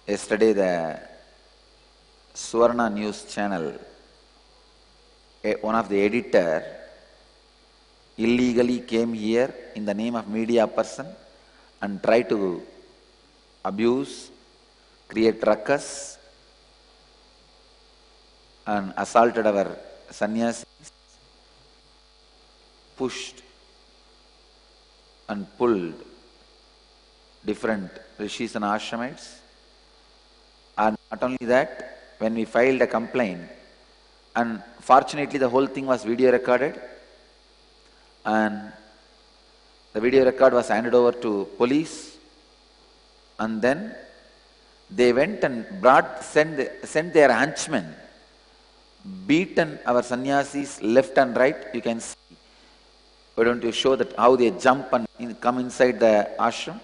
Yesterday, the Suvarna news channel, one of the editor illegally came here in the name of media person and tried to abuse, create ruckus and assaulted our sannyasis, pushed and pulled different rishis and ashramites. And not only that, when we filed a complaint, and fortunately the whole thing was video recorded, and the video record was handed over to police, and then they went and sent their henchmen, beaten our sannyasis left and right. You can see. Why don't you show that how they jump and come inside the ashram?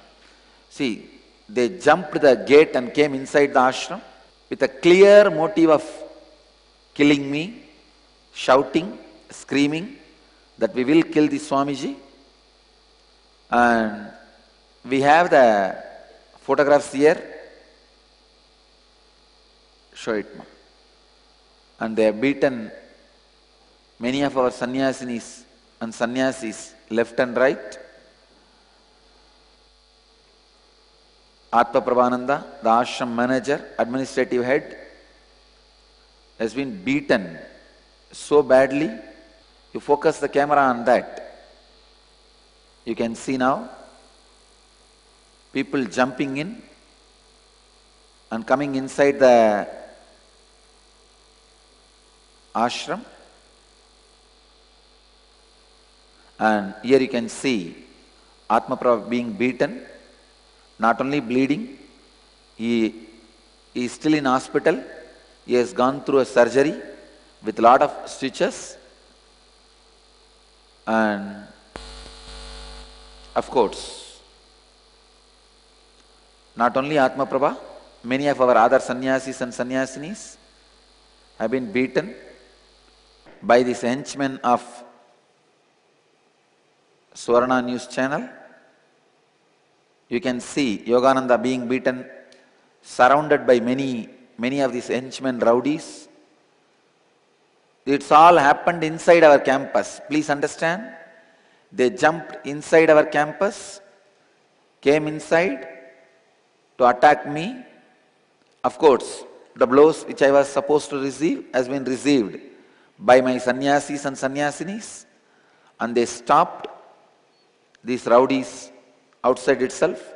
See, they jumped the gate and came inside the ashram with a clear motive of killing me, shouting, screaming that we will kill the Swamiji. And we have the photographs here. Show it, ma. And they have beaten many of our sannyasinis and sannyasis left and right. Atma Prabhananda, the ashram manager, administrative head, has been beaten so badly. You focus the camera on that. You can see now people jumping in and coming inside the ashram. And here you can see Atma Prabhu being beaten, not only bleeding, he is still in hospital. He has gone through a surgery with a lot of stitches. And of course, not only Atma Prabha, many of our other sannyasis and sannyasinis have been beaten by these henchmen of Suvarna news channel. You can see Yogananda being beaten, surrounded by many of these henchmen rowdies. It's all happened inside our campus. Please understand. They jumped inside our campus, came inside to attack me. Of course, the blows which I was supposed to receive has been received by my sannyasis and sannyasinis, and they stopped these rowdies outside itself.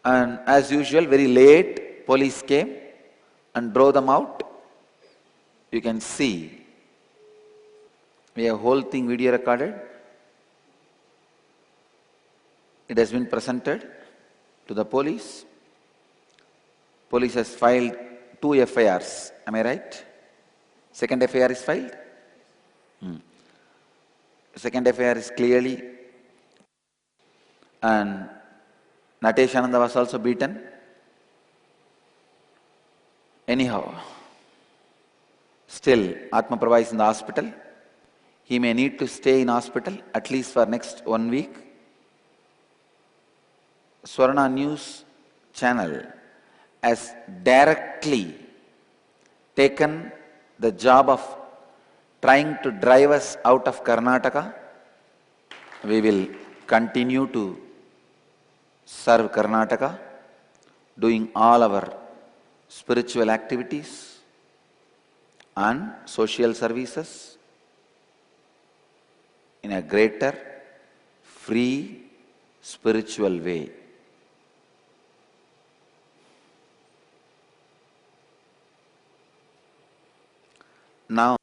And as usual, very late, police came and drove them out. You can see we have whole thing video recorded. It has been presented to the police. Police has filed 2 FIRs. Am I right? Second FIR is filed? Second FIR is clearly. And Nithyananda was also beaten. Anyhow, still Atma Prabha is in the hospital. He may need to stay in hospital at least for next 1 week. Suvarna news channel has directly taken the job of trying to drive us out of Karnataka. We will continue to serve Karnataka, doing all our spiritual activities and social services in a greater, free, spiritual way. Now,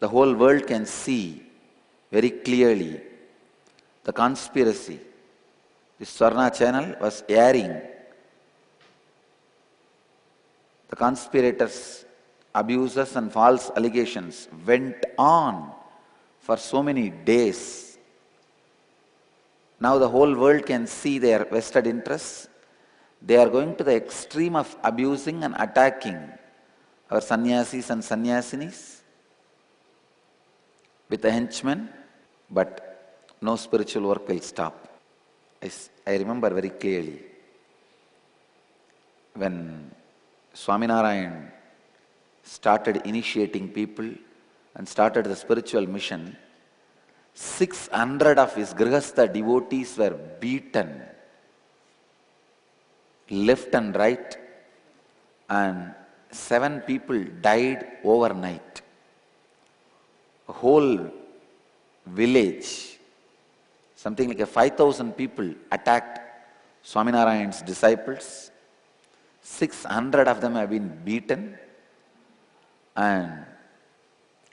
the whole world can see very clearly the conspiracy. The Suvarna channel was airing the conspirators' abuses and false allegations went on for so many days. Now the whole world can see their vested interests. They are going to the extreme of abusing and attacking our sannyasis and sannyasinis with the henchmen, but no spiritual work will stop. I remember very clearly. when Swaminarayan started initiating people and started the spiritual mission, 600 of his Grihastha devotees were beaten left and right, and 7 people died overnight. A whole village, something like 5,000 people attacked Swaminarayan's disciples. 600 of them have been beaten and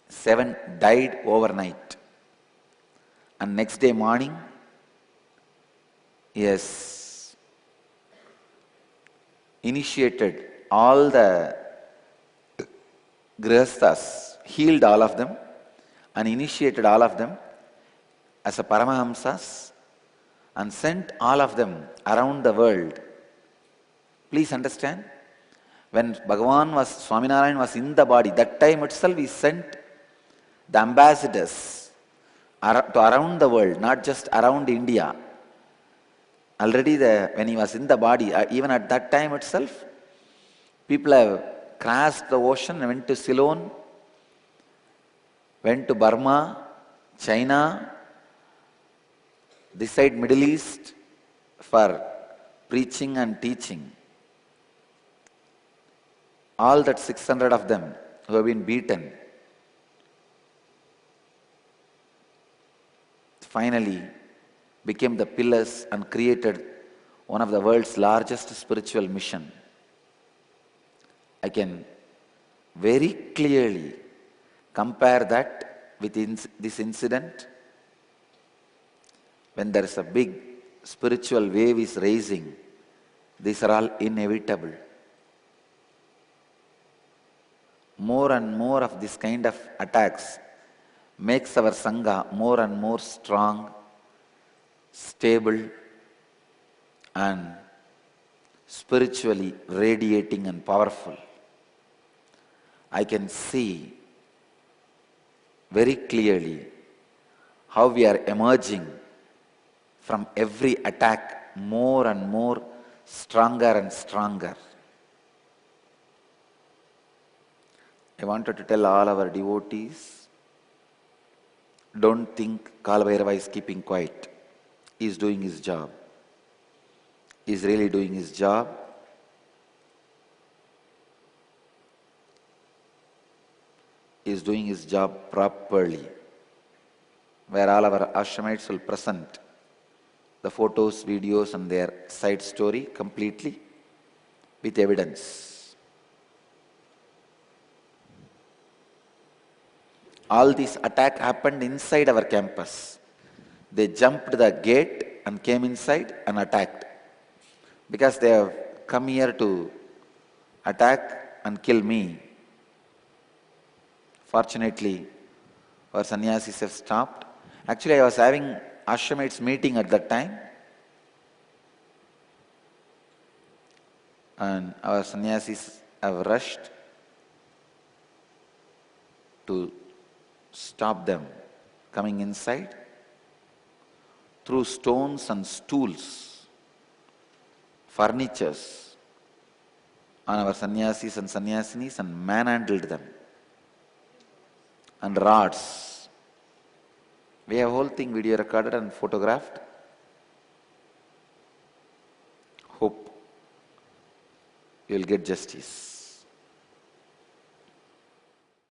7 died overnight. And next day morning, he has initiated all the Grihasthas, healed all of them and initiated all of them as a Paramahamsas and sent all of them around the world. Please understand, when Swaminarayan was in the body, that time itself he sent the ambassadors to around the world, not just around India. Already when he was in the body, even at that time itself, people have crossed the ocean and went to Ceylon, went to Burma, China, this side Middle East for preaching and teaching. All that 600 of them who have been beaten finally became the pillars and created one of the world's largest spiritual mission. I can very clearly compare that with this incident. When there is a big spiritual wave is rising, these are all inevitable. More and more of this kind of attacks makes our Sangha more and more strong, stable, and spiritually radiating and powerful. I can see very clearly how we are emerging from every attack more and more stronger and stronger. I wanted to tell all our devotees, don't think Kalabhairava is keeping quiet. He is doing his job. He is really doing his job. He is doing his job properly. Where all our ashramites will present the photos, videos and their side story completely with evidence. All this attack happened inside our campus. They jumped the gate and came inside and attacked. Because they have come here to attack and kill me. Fortunately, our sannyasis have stopped. Actually, I was having ashramites meeting at that time. And our sannyasis have rushed to stop them coming inside. Threw stones and stools, furnitures on our sannyasis and sannyasinis and manhandled them. And rods. We have whole thing video recorded and photographed. Hope you will get justice.